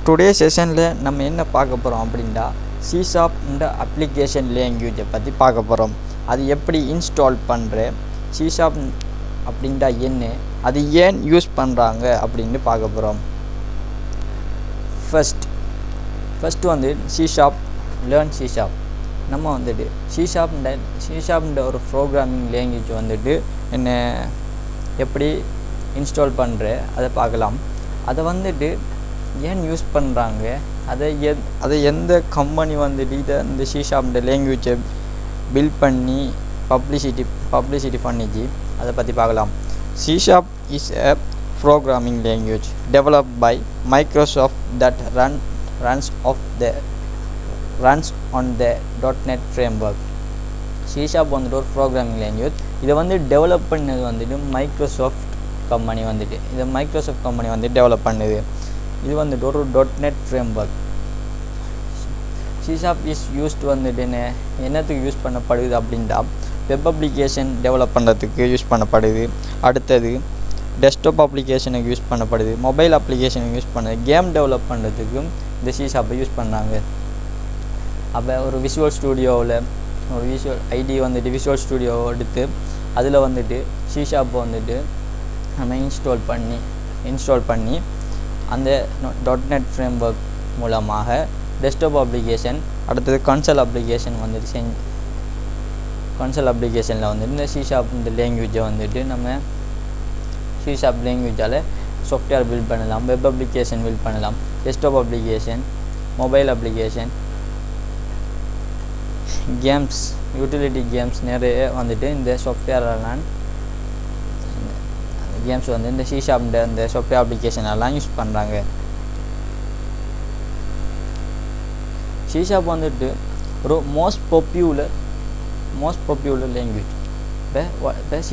Today செஷனில் நம்ம என்ன பார்க்க போகிறோம் அப்படின்னா C# இந்த அப்ளிகேஷன் லேங்குவேஜை பற்றி பார்க்க போகிறோம். அது எப்படி இன்ஸ்டால் பண்ணுற, C# அப்படின்னா என்ன, அது ஏன் யூஸ் பண்ணுறாங்க அப்படின்னு பார்க்க போகிறோம். ஃபஸ்ட்டு வந்து C# லேர்ன் C#. நம்ம வந்துட்டு C# ஒரு ப்ரோக்ராமிங் லேங்குவேஜ் வந்துட்டு என்ன எப்படி இன்ஸ்டால் பண்ணுற அதை பார்க்கலாம். அதை வந்துட்டு ஏன் யூஸ் பண்ணுறாங்க, அதை எந்த கம்பெனி வந்துட்டு இதை இந்த C# லேங்குவேஜை பில்ட் பண்ணி பப்ளிசிட்டி பண்ணிச்சு அதை பற்றி பார்க்கலாம். C# is a programming language developed by Microsoft that runs on the .NET framework. C# வந்துட்டு ஒரு ப்ரோக்ராமிங் லேங்குவேஜ். இதை வந்து டெவலப் பண்ணது வந்துட்டு மைக்ரோசாஃப்ட் கம்பெனி வந்து டெவலப் பண்ணுது. இது வந்துட்டு ஒரு .NET framework. C# is used வந்துட்டு என்னத்துக்கு யூஸ் பண்ணப்படுது அப்படின்னா வெப் அப்ளிகேஷன் டெவலப் பண்ணுறதுக்கு யூஸ் பண்ணப்படுது. அடுத்தது டெஸ்க்டாப் அப்ளிகேஷனுக்கு யூஸ் பண்ணப்படுது. மொபைல் அப்ளிகேஷனுக்கு யூஸ் பண்ணுது. கேம் டெவலப் பண்ணுறதுக்கும் இந்த C# யூஸ் பண்ணாங்க. அப்போ ஒரு விஷுவல் ஸ்டூடியோவில் ஒரு விஷுவல் ஸ்டூடியோ எடுத்து அதில் வந்துட்டு C# வந்துட்டு நம்ம இன்ஸ்டால் பண்ணி அந்த .NET framework மூலமாக டெஸ்க்டாப் அப்ளிகேஷன், அடுத்தது கன்சோல் அப்ளிகேஷன் வந்துட்டு கன்சோல் அப்ளிகேஷனில் வந்துட்டு இந்த C# இந்த லேங்குவேஜை வந்துட்டு நம்ம C# லேங்குவேஜால் சாஃப்ட்வேர் பில்ட் பண்ணலாம், வெப் அப்ளிகேஷன் பில்ட் பண்ணலாம், desktop application, mobile application, games, utility games நிறைய வந்துட்டு இந்த சாஃப்ட்வேரெல்லாம் கேம்ஸ் வந்து இந்த C# இந்த சாஃப்ட்வேர் அப்ளிகேஷன் எல்லாம் யூஸ் பண்ணுறாங்க. C# வந்துட்டு ஒரு மோஸ்ட் பாப்புலர் லேங்குவேஜ். இப்போ C#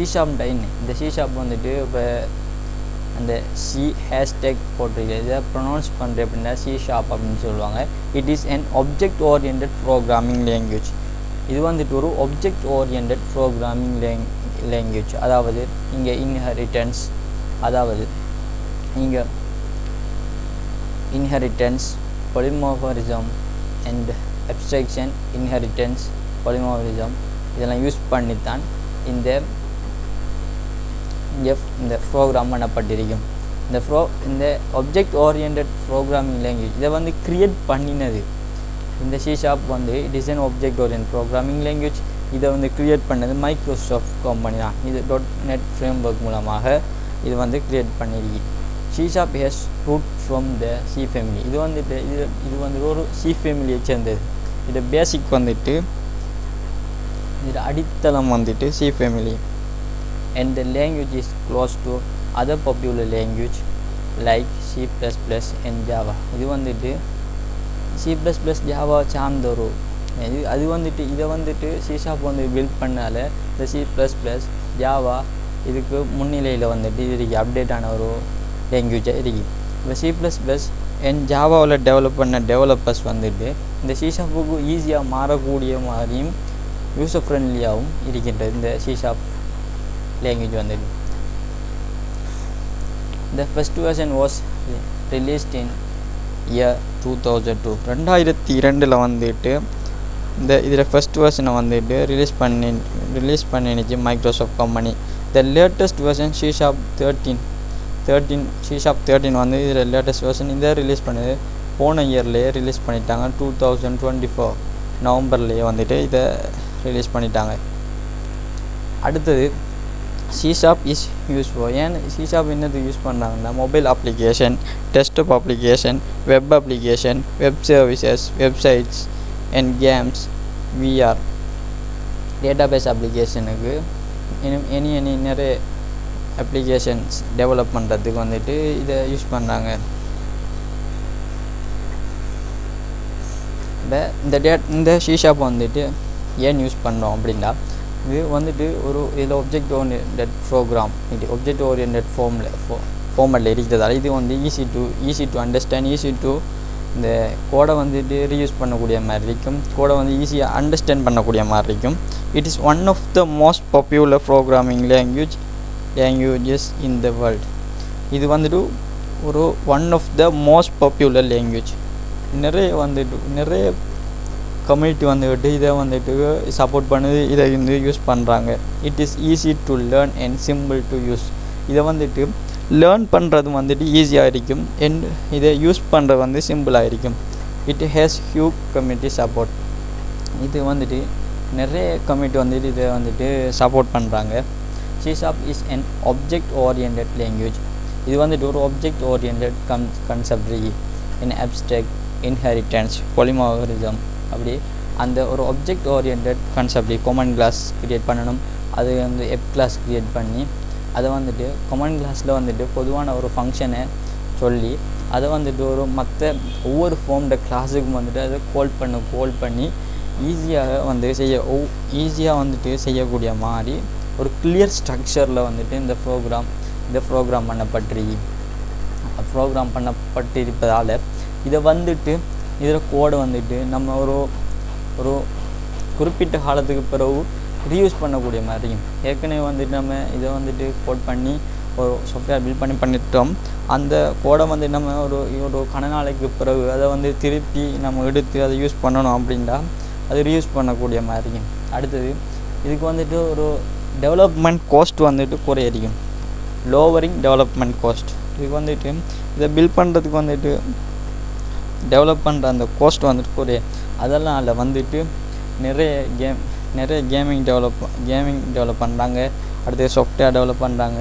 என்ன, இந்த C# வந்துட்டு இப்போ அந்த ஹேஷ்டேக் போட்டிருக்கு, இதை ப்ரொனவுன்ஸ் பண்ணுற அப்படின்னா C# அப்படின்னு சொல்லுவாங்க. It is an object oriented programming language. இது வந்துட்டு ஒரு object oriented ப்ரோக்ராமிங் லேங்குவேஜ். அதாவது இங்கே இன்ஹெரிட்டன்ஸ், பொலிமார்ஃபிசம் அண்ட் அப்ஸ்ட்ராக்ஷன், இன்ஹெரிட்டன்ஸ், பொலிமார்ஃபிசம் இதெல்லாம் யூஸ் பண்ணித்தான் இந்த ப்ரோக்ராம் பண்ணப்பட்டிருக்கும். இந்த ஆப்ஜெக்ட் ஓரியன்டட் ப்ரோக்ராமிங் லேங்குவேஜ் இதை வந்து கிரியேட் பண்ணினது இந்த C# வந்து it is an object orient programming language. இதை வந்து கிரியேட் பண்ணது மைக்ரோசாஃப்ட் கம்பெனி தான். இது .NET framework மூலமாக இது வந்து கிரியேட் பண்ணியிருக்கு. C# has root from the C family. இது வந்து ஒரு C ஃபேமிலியை சேர்ந்தது. இது பேசிக் வந்துட்டு இது அடித்தளம் வந்துட்டு C family. And the language is close to other popular language like C++ and Java. இது வந்துட்டு C++, ஜாவா சார்ந்த ஒரு அது வந்துட்டு இதை வந்துட்டு C# வந்து பில்ட் பண்ணால இந்த C++, ஜாவா இதுக்கு முன்னிலையில் வந்துட்டு இதுக்கு அப்டேட்டான ஒரு லேங்குவேஜாக இருக்குது. இப்போ C++ அண்ட் ஜாவாவில் டெவலப் பண்ண டெவலப்பர்ஸ் வந்துட்டு இந்த C#க்கு ஈஸியாக மாறக்கூடிய மாதிரியும் யூசர் ஃப்ரெண்ட்லியாகவும் இருக்கின்றது இந்த C# லேங்குவேஜ் வந்துட்டு. The first version was released in year 2002. 2002 வந்துட்டு இதில் ஃபஸ்ட் வெர்ஷனை வந்துட்டு ரிலீஸ் பண்ணிச்சு Microsoft company. The latest version C# 13 வந்து இதில் லேட்டஸ்ட் வெர்ஷன் இதை ரிலீஸ் பண்ணுது. போன இயர்லேயே ரிலீஸ் பண்ணிட்டாங்க. 2024 நவம்பர்லேயே வந்துட்டு இதை ரிலீஸ் பண்ணிட்டாங்க. அடுத்தது C# இஸ் யூஸ் ஏன் C# என்னது யூஸ் பண்ணுறாங்கன்னா mobile application, desktop application, web application, web services, websites and games, VR, database அப்ளிகேஷனுக்கு இனி நிறைய அப்ளிகேஷன்ஸ் டெவலப் பண்ணுறதுக்கு வந்துட்டு இதை யூஸ் பண்ணுறாங்க. இந்த C# வந்துட்டு ஏன் யூஸ் பண்ணுறோம் அப்படின்னா இது வந்துட்டு இதில் ஆப்ஜெக்ட் ஓரியன்டட் ப்ரோக்ராம், இது ஆப்ஜெக்ட் ஓரியன்டட் ஃபார்மேட்டில் இருக்கிறதால இது வந்து easy to understand, easy to இந்த கோடை வந்துட்டு ரீயூஸ் பண்ணக்கூடிய மாதிரி இருக்கும், கோடை வந்து ஈஸியாக அண்டர்ஸ்டாண்ட் பண்ணக்கூடிய மாதிரி இருக்கும். It is one of the most popular programming languages in the world. இது வந்துட்டு ஒரு one of the most popular language. நிறைய கம்யூனிட்டி வந்துட்டு இதை வந்துட்டு சப்போர்ட் பண்ணுது, இதை வந்து யூஸ் பண்ணுறாங்க. It is easy to learn and simple to use. இதை வந்துட்டு லேர்ன் பண்ணுறது வந்துட்டு ஈஸியாக இருக்கும், அண்ட் இதை யூஸ் பண்ணுறது வந்து சிம்பிளாக இருக்கும். It has huge community support. இது வந்துட்டு நிறைய கம்யூனிட்டி வந்துட்டு இதை வந்துட்டு சப்போர்ட் பண்ணுறாங்க. C# is an object oriented language. இது வந்துட்டு ஒரு object oriented concept, in abstract, inheritance, polymorphism. அப்படி அந்த ஒரு object oriented concept command class create பண்ணணும். அது வந்து எப் கிளாஸ் கிரியேட் பண்ணி அதை வந்துட்டு command classல வந்துட்டு பொதுவான ஒரு ஃபங்க்ஷனை சொல்லி அதை வந்துட்டு ஒரு மற்ற ஒவ்வொரு ஃபார்ம்ட கிளாஸுக்கும் வந்துட்டு அதை கால் பண்ணி ஈஸியாக வந்து ஈஸியாக வந்துட்டு செய்யக்கூடிய மாதிரி ஒரு கிளியர் ஸ்ட்ரக்சரில் வந்துட்டு இந்த ப்ரோக்ராம் பண்ணப்பட்டிருப்பதால் இதை வந்துட்டு இதில் கோடை வந்துட்டு நம்ம ஒரு குறிப்பிட்ட காலத்துக்கு பிறகு ரீயூஸ் பண்ணக்கூடிய மாதிரியும். ஏற்கனவே வந்துட்டு நம்ம இதை வந்துட்டு கோட் பண்ணி ஒரு சாஃப்ட்வேர் பில்ட் பண்ணிட்டோம். அந்த கோடை வந்து நம்ம ஒரு கன நாளைக்கு பிறகு அதை வந்து திருப்பி நம்ம எடுத்து அதை யூஸ் பண்ணணும் அப்படின்டா அது ரீயூஸ் பண்ணக்கூடிய மாதிரியும். அடுத்தது இதுக்கு வந்துட்டு ஒரு டெவலப்மெண்ட் காஸ்ட் வந்துட்டு குறையடிக்கும், லோவரிங் டெவலப்மெண்ட் காஸ்ட். இதுக்கு வந்துட்டு இதை பில்ட் பண்ணுறதுக்கு வந்துட்டு டெவலப் பண்ணுற அந்த காஸ்ட் வந்துட்டு குறைய. அதெல்லாம் அதில் வந்துட்டு நிறைய கேமிங் டெவலப் பண்ணுறாங்க, அடுத்து சாஃப்ட்வேர் டெவலப் பண்ணுறாங்க.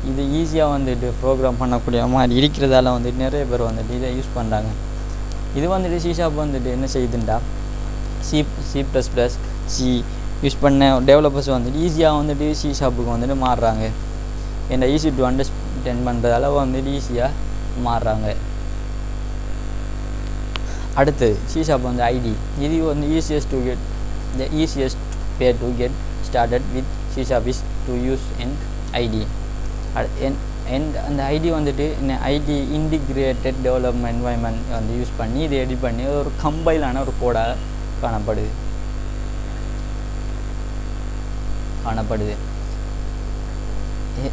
இது ஈஸியாக வந்துட்டு ப்ரோக்ராம் பண்ணக்கூடிய மாதிரி இருக்கிறதால வந்துட்டு நிறைய பேர் வந்துட்டு இதை யூஸ் பண்ணுறாங்க. இது வந்துட்டு C# வந்துட்டு என்ன செய்யுதுண்டா, C++, யூஸ் பண்ண டெவலப்பர்ஸ் வந்துட்டு ஈஸியாக வந்துட்டு C# வந்துட்டு மாறுறாங்க. ஏன்னா ஈஸி டு அண்டர்ஸ்டாண்ட் பண்ணுறதால வந்துட்டு ஈஸியாக மாறுறாங்க. அடுத்து C# வந்து ஐடி. இது வந்து the easiest way to get started with C# is to use an ID. And அந்த ஐடி வந்துட்டு ஐடி இன்டிகிரேட்டட் டெவலப்மெண்ட் என்வாயன்மெண்ட் வந்து யூஸ் பண்ணி இதை எடிட் பண்ணி ஒரு கம்பைலான ஒரு கோடாக காணப்படுது.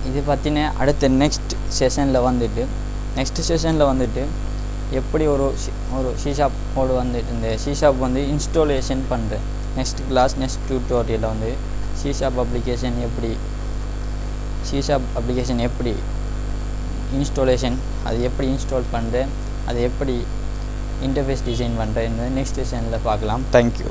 இது பற்றின அடுத்த நெக்ஸ்ட் செஷனில் வந்துட்டு எப்படி ஒரு C# கோடு வந்துட்டு இந்த C# வந்து இன்ஸ்டாலேஷன் பண்ணுறேன். நெக்ஸ்ட் டியூட்டோரியலில் வந்து C# அப்ளிகேஷன் எப்படி இன்ஸ்டாலேஷன், அது எப்படி இன்ஸ்டால் பண்ணுறேன், அது எப்படி இன்டர்ஃபேஸ் டிசைன் பண்ணுறேன் நெக்ஸ்ட் செஷனில் பார்க்கலாம். தேங்க்யூ.